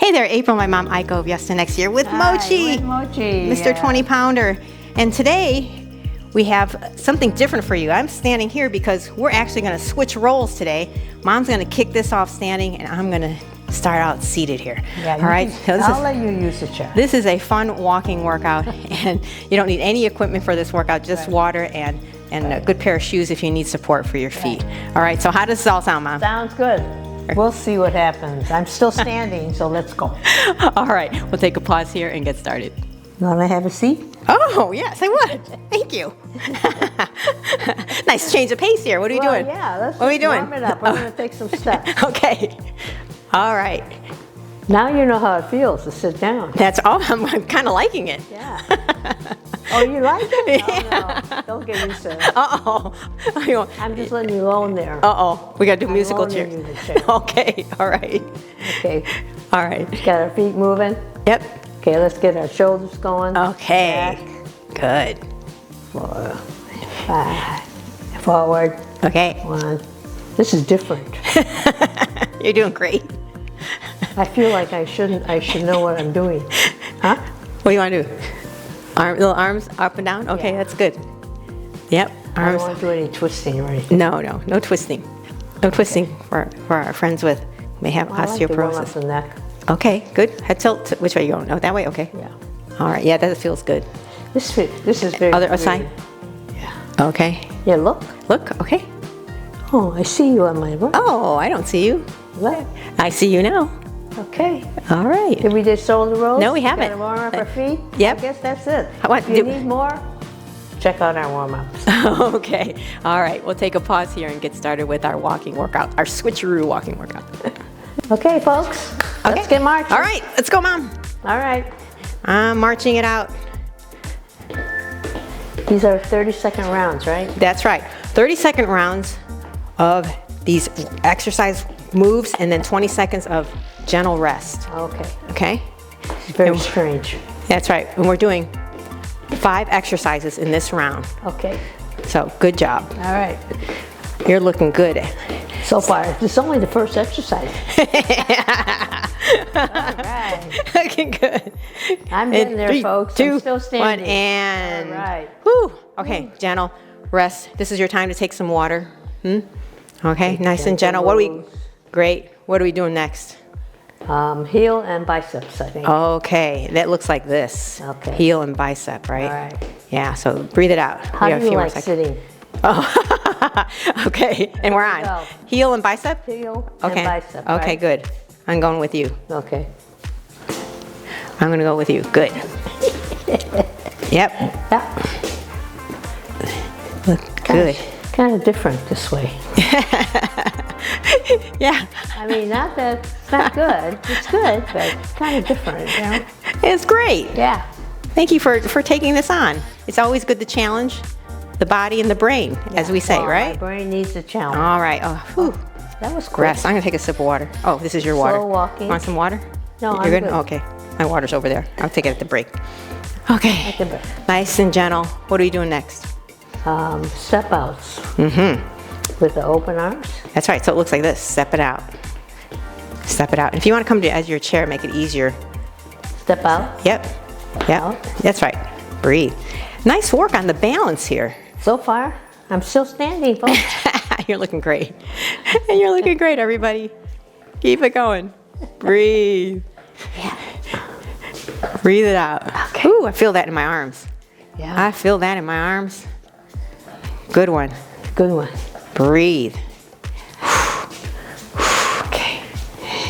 Hey there, April, my mom, Aiko of Yes to Next Year with Mochi. With Mochi, Mr. 20-pounder. And today we have something different for you. I'm standing here because we're actually going to switch roles today. Mom's going to kick this off standing, and I'm going to start out seated here. Yeah, all right. So I'll let you use the chair. This is a fun walking workout, and you don't need any equipment for this workout, just water and a good pair of shoes if you need support for your feet. All right. So how does this all sound, Mom? Sounds good. We'll see what happens. I'm still standing, so let's go. All right. We'll take a pause here and get started. You want to have a seat? Oh, yes, I would. Thank you. Nice change of pace here. What are you doing? Yeah, let's what are we doing? warm it up. I'm going to take some steps. Okay. All right. Now you know how it feels to sit down. That's all. I'm kind of liking it. Yeah. Oh, you like it? Yeah. Oh, no. Don't get used to it. Uh-oh. I'm just letting you alone there. Uh-oh. We got to do musical loaning chair. you the chair. Okay. All right. Okay. All right. Got our feet moving? Yep. Okay, let's get our shoulders going. Okay. Back. Good. 4, 5. Forward. Okay. 1. This is different. You're doing great. I feel like I should know what I'm doing. Huh? What do you want to do? Little arms up and down? Okay, Yeah. that's good. Yep. I Arms. don't want to do any twisting or anything. No twisting. No twisting for our friends with may have I like to warm up osteoporosis. the neck. Okay, good. Head tilt. Which way are you going? Oh, that way? Okay. Yeah. All right. Yeah, that feels good. This is very Other weird. side? Yeah. Okay. Yeah, look. Look. Okay. Oh, I see you on my right. Oh, I don't see you. Left. I see you now. Okay. All right. Did we do shoulder rolls? No, we haven't. Gotta warm up our feet? Yep. I guess that's it. What- If you need more, check out our warm-ups. Okay. All right. We'll take a pause here and get started with our walking workout, our switcheroo walking workout. Okay, folks. Let's Okay. get marching. All right. Let's go, Mom. All right. I'm marching it out. These are 30-second rounds, right? That's right. 30-second rounds of these exercise moves and then 20 seconds of gentle rest. Okay. Okay? It's very strange. That's right. And we're doing 5 exercises in this round. Okay. So good job. All right. You're looking good. So far, this is only the first exercise. All right. Looking good. I'm getting there, 3, folks. 2, I'm still 1, standing. and All right. whoo. Okay, gentle rest. This is your time to take some water. Okay, nice and gentle. What are we? Great. What are we doing next? Heel and biceps, I think. Okay, that looks like this. Okay. Heel and bicep, right? All right. Yeah. So breathe it out. How We have do a you few more like seconds. sitting? Oh, okay. And we're on. go. Heel and bicep? Heel Okay. and bicep, Okay, right? good. I'm going with you. Okay. I'm going to go with you. Good. Yep. Yeah. Look good. Kind of different this way. Yeah. I mean, not that it's not good. It's good, but kind of different, you know? It's great. Yeah. Thank you for taking this on. It's always good to challenge the body and the brain, as we say, Well, right? My brain needs a challenge. All right. Oh, whew. That was quick. Rest. I'm going to take a sip of water. Oh, this is your water. Slow walking. Want some water? No, You're I'm good? good. Okay. My water's over there. I'll take it at the break. Okay. At the break. Nice and gentle. What are you doing next? Step outs. Mm-hmm. With the open arms. That's right. So it looks like this. Step it out. Step it out. And if you want to come to as your chair, make it easier. Step out. Yep. Yep. Out. That's right. Breathe. Nice work on the balance here. So far, I'm still standing, folks. You're looking great. And you're looking great, everybody. Keep it going. Breathe. Yeah. Breathe it out. Okay. Ooh, I feel that in my arms. Yeah. I feel that in my arms. Good one. Good one. Breathe. Okay.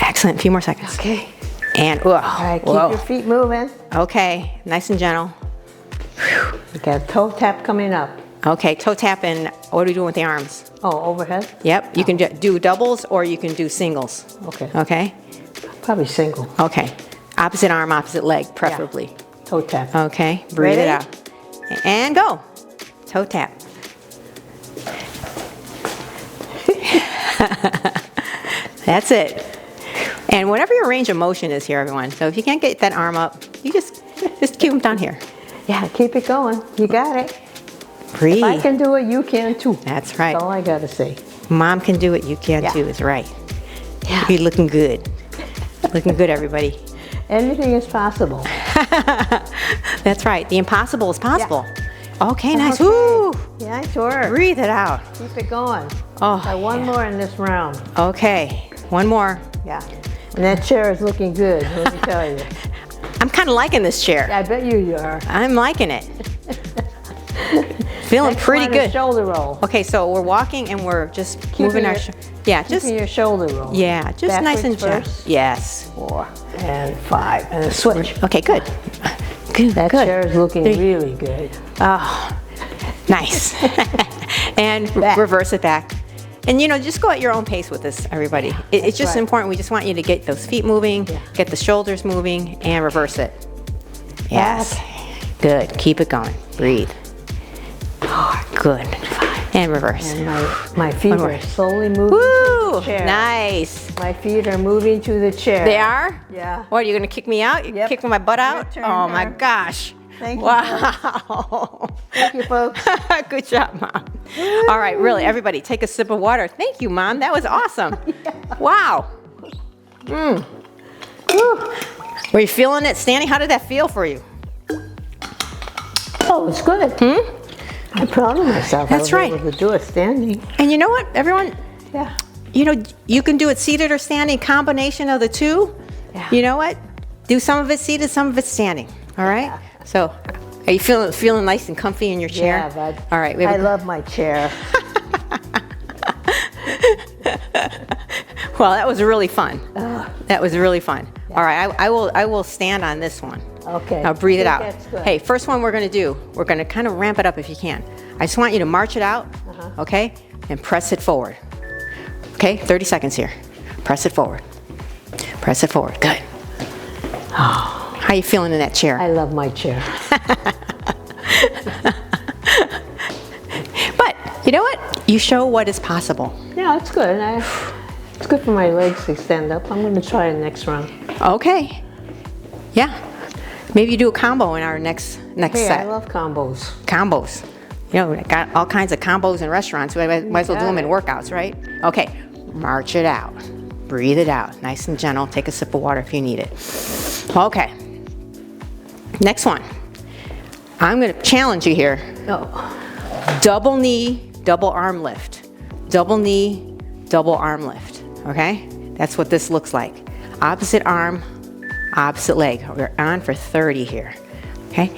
Excellent. A few more seconds. Okay. And, All right, keep your feet moving. Okay. Nice and gentle. You got a toe tap coming up. Okay. Toe tap and what are we doing with the arms? Oh, overhead? Yep. You can do doubles or you can do singles. Okay. Okay. Probably single. Okay. Opposite arm, opposite leg, preferably. Toe tap. Okay. Breathe it Ready? out. And go. Toe tap. That's it. And whatever your range of motion is here, everyone. So if you can't get that arm up, you just keep them down here. Yeah, keep it going. You got it. Breathe. If I can do it, you can too. That's right. That's all I gotta say. Mom can do it, you can Yeah. too, is right. Yeah. You're looking good. Looking good, everybody. Anything is possible. That's right. The impossible is possible. Okay, nice. Okay. Woo! Yeah, sure. Breathe it out. Keep it going. Oh, Got one more in this round. okay. One more. Yeah. And that chair is looking good, let me tell you. I'm kind of liking this chair. I bet you are. I'm liking it. Feeling Next pretty one is good. shoulder roll. Okay, so we're walking and we're just moving our. Yeah, just Keeping your shoulder roll. yeah, just nice and Backwards gentle. first. Yes. 4 and 5 and a switch. Okay, good. Good. That good. chair is looking 3. really good. Oh, nice. And Back. reverse it back. And you know, just go at your own pace with this, everybody. It's just right. important. We just want you to get those feet moving, get the shoulders moving, and reverse it. Yes. Good. Keep it going. Breathe. Good. And reverse. And my feet more. are slowly moving Woo! to the chair. Nice. My feet are moving to the chair. They are? Yeah. What, are you going to kick me out? You Yep. kick my butt out? turn, Oh my Herb. gosh. Thank you. Wow. Thank you, folks. Good job, Mom. All right, really, everybody, take a sip of water. Thank you, Mom. That was awesome. Wow. Were you feeling it standing? How did that feel for you? Oh, it's good. I'm proud of myself. That's I right. was able to do it standing. And you know what, everyone? Yeah. You know, you can do it seated or standing, combination of the two. Yeah. You know what? Do some of it seated, some of it standing. All right? Yeah. So, are you feeling nice and comfy in your chair? Yeah, but all right. I love my chair. Well, that was really fun. That was really fun. All right, I will stand on this one. Okay. Now breathe it I out. think that's good. Hey, first one we're going to do, we're going to kind of ramp it up if you can. I just want you to march it out, okay, and press it forward. Okay, 30 seconds here. Press it forward. Press it forward. Good. Oh, how you feeling in that chair? I love my chair. But you know what? You show what is possible. Yeah, it's good. It's good for my legs to stand up. I'm going to try it next round. Okay. Yeah. Maybe you do a combo in our next Hey, set. I love combos. Combos. You know, we got all kinds of combos in restaurants. We might as well do them in workouts, right? Okay, march it out. Breathe it out. Nice and gentle. Take a sip of water if you need it. Okay. Next one. I'm going to challenge you here. Oh, Double knee, double arm lift. Double knee, double arm lift. Okay? That's what this looks like. Opposite arm, opposite leg. We're on for 30 here. Okay?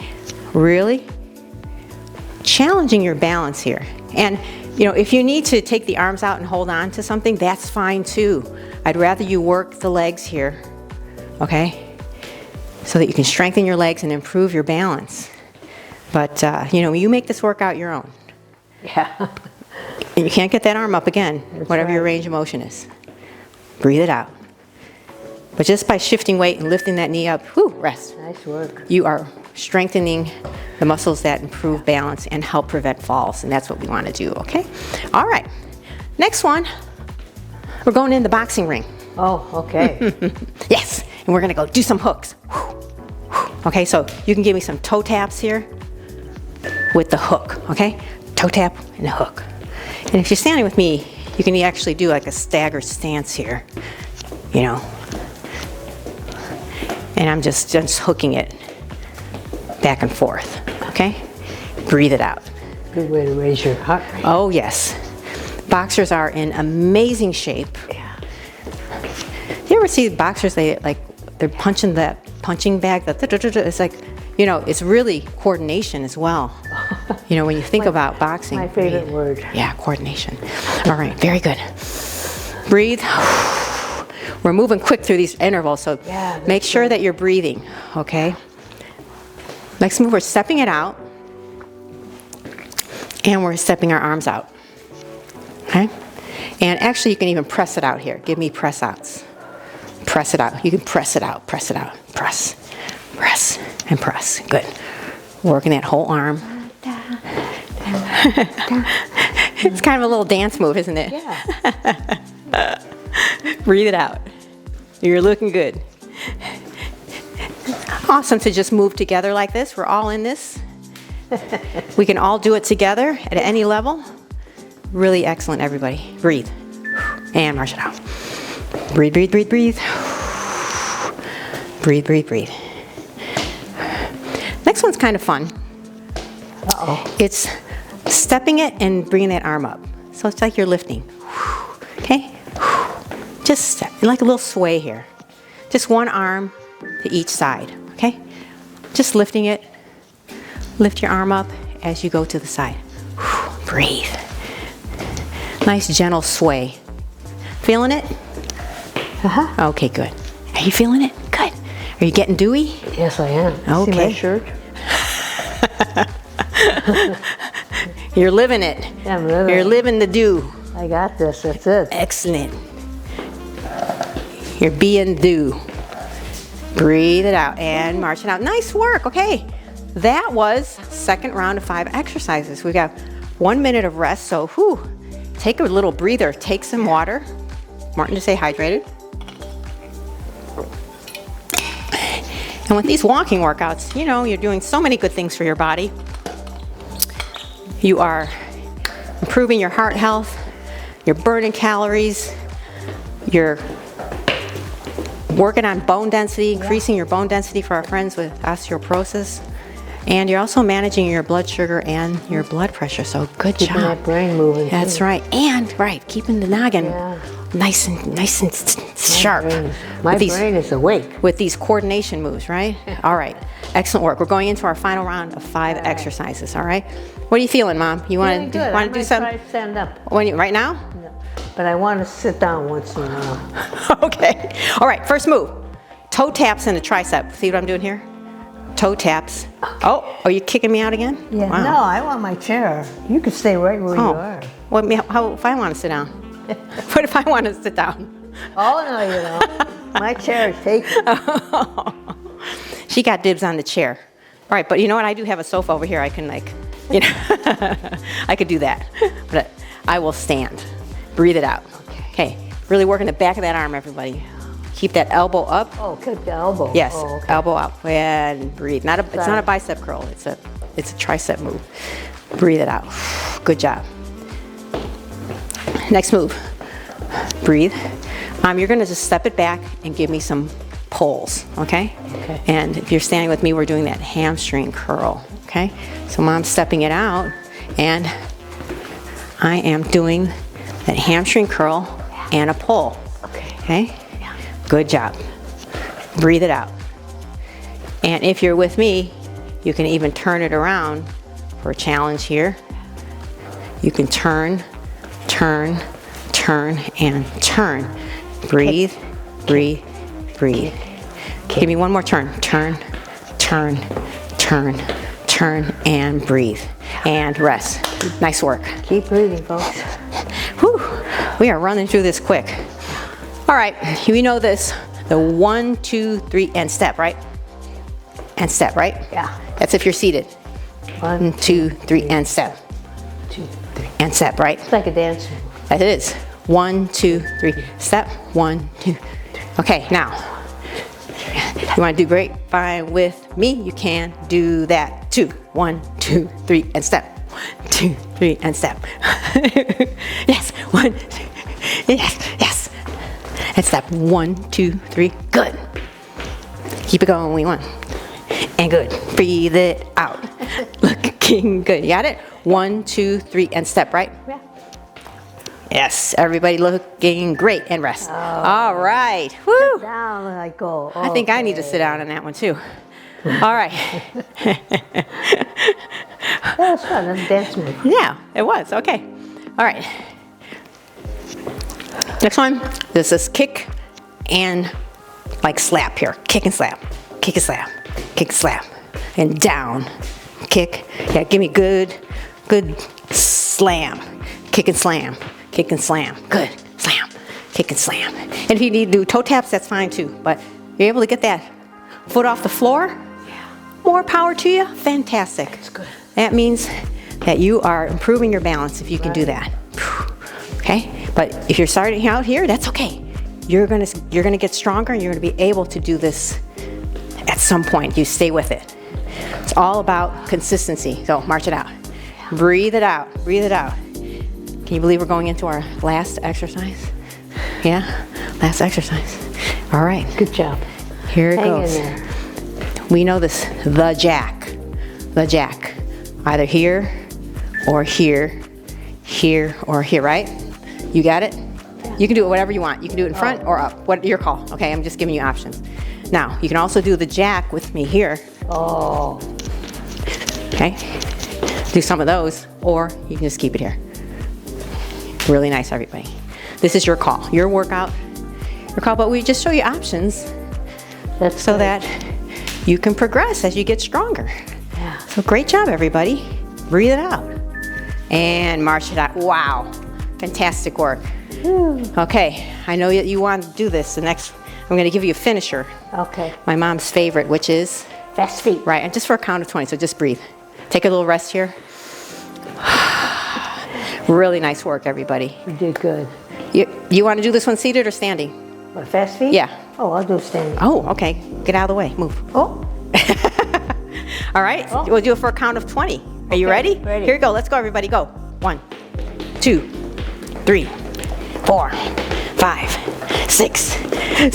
Really challenging your balance here. And you know, if you need to take the arms out and hold on to something, that's fine too. I'd rather you work the legs here, okay? So that you can strengthen your legs and improve your balance. But you know, you make this workout your own. yeah. And you can't get that arm up again, whatever your right. range of motion is. Breathe it out. But just by shifting weight and lifting that knee up, whew, rest. Nice work. You are strengthening the muscles that improve balance and help prevent falls, and that's what we want to do, okay? All right, next one, we're going in the boxing ring. Oh, okay. Yes, and we're gonna go do some hooks. Okay, so you can give me some toe taps here with the hook, okay? Toe tap and a hook. And if you're standing with me, you can actually do like a staggered stance here, you know? And I'm just hooking it back and forth, okay? Breathe it out. Good way to raise your heart rate. Oh yes. Boxers are in amazing shape. Yeah. You ever see boxers, they're punching that punching bag, it's like, you know, it's really coordination as well. You know, when you think about boxing. My favorite word. Yeah, coordination. All right, very good. Breathe. We're moving quick through these intervals, so Yeah, make sure that you're breathing, okay? Next move, we're stepping it out, and we're stepping our arms out, okay? And actually, you can even press it out here. Give me press outs. Press it out. You can press it out, press it out. Press, press, and press. Good. Working that whole arm. It's kind of a little dance move, isn't it? Yeah. Breathe it out. You're looking good. Awesome to just move together like this. We're all in this. We can all do it together at any level. Really excellent, everybody. Breathe. And march it out. Breathe, breathe, breathe, breathe. Breathe, breathe, breathe. Next one's kind of fun. Uh-oh. It's stepping it and bringing that arm up. So it's like you're lifting. Okay? Just like a little sway here. Just one arm to each side. Okay? Just lifting it. Lift your arm up as you go to the side. Breathe. Nice gentle sway. Feeling it? Uh-huh. Okay, good. Are you feeling it? Good. Are you getting dewy? Yes, I am. Okay. See my shirt? You're living it. Yeah, I'm living You're it. living the dew. I got this. That's it. Excellent. You're being dew. Breathe it out and march it out. Nice work. Okay. That was second round of 5 exercises. We got 1 minute of rest. So, take a little breather. Take some water. Martin, to stay hydrated. And with these walking workouts, you know, you're doing so many good things for your body. You are improving your heart health, you're burning calories, you're working on bone density, increasing your bone density for our friends with osteoporosis, and you're also managing your blood sugar and your blood pressure. So good Keeping job. that brain moving. That's too. right. And keeping the noggin Yeah. nice and sharp. My With brain is awake. with these coordination moves, right? All right. Excellent work. We're going into our final round of 5 exercises, all right? What are you feeling, Mom? You want to I do might something? try to stand up. Right now? No. But I want to sit down once in a while. Okay. All right, first move. Toe taps and a tricep. See what I'm doing here? Toe taps. Oh, are you kicking me out again? Yeah. Wow. No, I want my chair. You can stay right where you are. How if I want to sit down? What if I want to sit down? Oh, no, you don't. My chair is taken. She got dibs on the chair. All right, but you know what? I do have a sofa over here. I can I could do that. But I will stand. Breathe it out. Okay. Really working the back of that arm, everybody. Keep that elbow up. Oh, keep the elbow. Yes, Oh, okay. elbow up and breathe. It's not a bicep curl. It's a tricep move. Breathe it out. Good job. Next move. Breathe. You're going to just step it back and give me some pulls, okay? Okay. And if you're standing with me, we're doing that hamstring curl, okay? So Mom's stepping it out, and I am doing that hamstring curl and a pull, okay? Good job. Breathe it out. And if you're with me, you can even turn it around for a challenge here. You can turn, turn, turn, and turn. Breathe, breathe, breathe. Give me one more turn. Turn, turn, turn, turn, and breathe. And rest. Nice work. Keep breathing, folks. Whew. We are running through this quick. All right, you know this. The 1, 2, 3, and step, right? And step, right? Yeah. That's if you're seated. 1, 2, 3, and step. 2, 3. And step, right? It's like a dance move. That it is. 1, 2, 3, step. 1, 2, 3. Okay, now. You want to do grapevine with me? You can do that too. 1, 2, 3, and step. 1, 2, 3, and step. Yes. 1, 2, yes. And step. 1, 2, 3. Good. Keep it going. 1. And good. Breathe it out. Looking good. You got it? 1, 2, 3, and step, right? Yeah. Yes. Everybody looking great. And rest. All right. Woo. Down and I go. I think I need to sit down on that one too. All right. That was fun. That's a dance move. Yeah, it was. Okay. All right. Next one. This is kick and like slap here. Kick and slap. Kick and slap. Kick and slap. And down. Kick. Yeah, give me good slam. Kick and slam. Kick and slam. Good. Slam. Kick and slam. And if you need to do toe taps, that's fine too. But you're able to get that foot off the floor, more power to you. Fantastic. That's good. That means that you are improving your balance if you can do that. Okay? But if you're starting out here, that's okay. You're gonna get stronger and you're gonna be able to do this at some point. You stay with it. It's all about consistency. So march it out. Breathe it out. Breathe it out. Can you believe we're going into our last exercise? Yeah? Last exercise. All right. Good job. Here it Hang goes. in there. We know this, the jack. The jack. Either here or here, here or here, right? You got it? You can do it whatever you want. You can do it in front or up. What your call, okay? I'm just giving you options. Now, you can also do the jack with me here. Oh. Okay? Do some of those, or you can just keep it here. Really nice, everybody. This is your call, your workout, your call, but we just show you options That's so great. that you can progress as you get stronger. Yeah. So great job, everybody. Breathe it out. And march it out. Wow. Fantastic work. Okay, I know that you want to do this. The next, I'm going to give you a finisher. Okay. My mom's favorite, which is, Fast feet. right, and just for a count of 20, so just breathe. Take a little rest here. Really nice work, everybody. You did good. You want to do this one seated or standing? What, fast feet? Yeah. Oh, I'll do standing. Oh, okay. Get out of the way. Move. Oh. All right. Oh. We'll do it for a count of 20. Are you Okay, ready? ready. Here we go. Let's go, everybody. Go. 1, 2, 3, 4, 5, 6,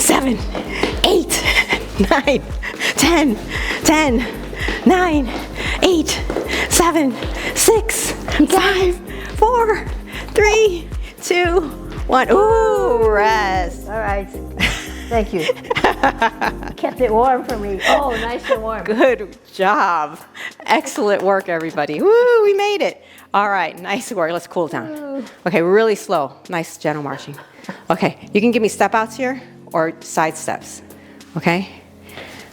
7, 8, 9, 10, 9, 8, 7, 6, 5, 4, 3, 2, 1. Ooh, rest. All right. Thank you. Kept it warm for me. Oh, nice and warm. Good job. Excellent work, everybody. Woo, we made it. All right, nice work. Let's cool down. Okay, really slow. Nice gentle marching. Okay, you can give me step outs here or side steps. Okay?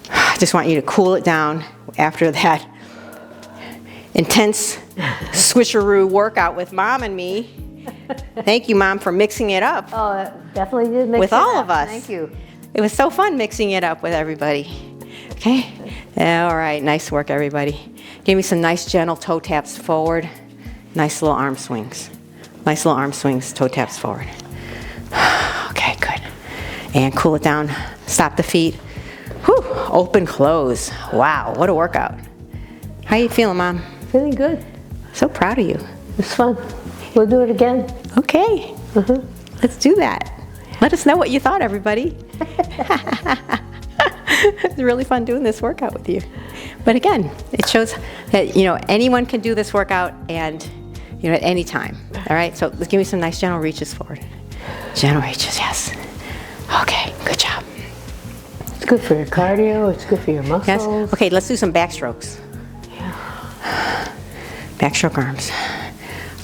I just want you to cool it down after that intense switcheroo workout with Mom and me. Thank you, Mom, for mixing it up Oh, that definitely did mix with it all up. of us. Thank you. It was so fun mixing it up with everybody. Okay? All right, nice work, everybody. Give me some nice gentle toe taps forward. Nice little arm swings. Nice little arm swings, toe taps forward. Okay, good. And cool it down. Stop the feet. Whew, open, close. Wow, what a workout. How you feeling, Mom? Feeling good. So proud of you. It's fun. We'll do it again. Okay, let's do that. Let us know what you thought, everybody. It's really fun doing this workout with you. But again, it shows that, anyone can do this workout and, at any time. All right, so let's give me some nice gentle reaches forward. Gentle reaches, yes. Okay, good job. It's good for your cardio. It's good for your muscles. Yes? Okay, let's do some backstrokes. Yeah. Backstroke arms.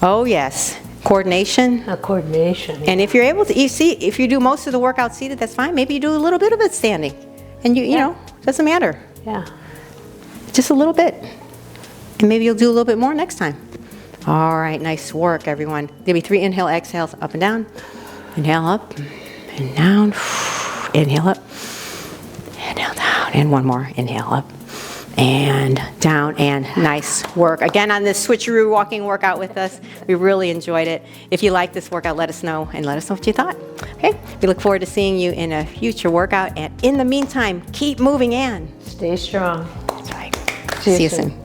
Oh, yes. Coordination. Coordination. And if you're able to, if you do most of the workout seated, that's fine. Maybe you do a little bit of it standing. And you know, doesn't matter. Yeah. Just a little bit. And maybe you'll do a little bit more next time. All right, nice work, everyone. Give me 3 inhale, exhales, up and down. Inhale up and down. Inhale up. Inhale down. And one more. Inhale up and down, and nice work. Again, on this switcheroo walking workout with us, we really enjoyed it. If you like this workout, let us know, and let us know what you thought. Okay, we look forward to seeing you in a future workout, and in the meantime, keep moving and Stay strong. that's right. See you See you soon. soon.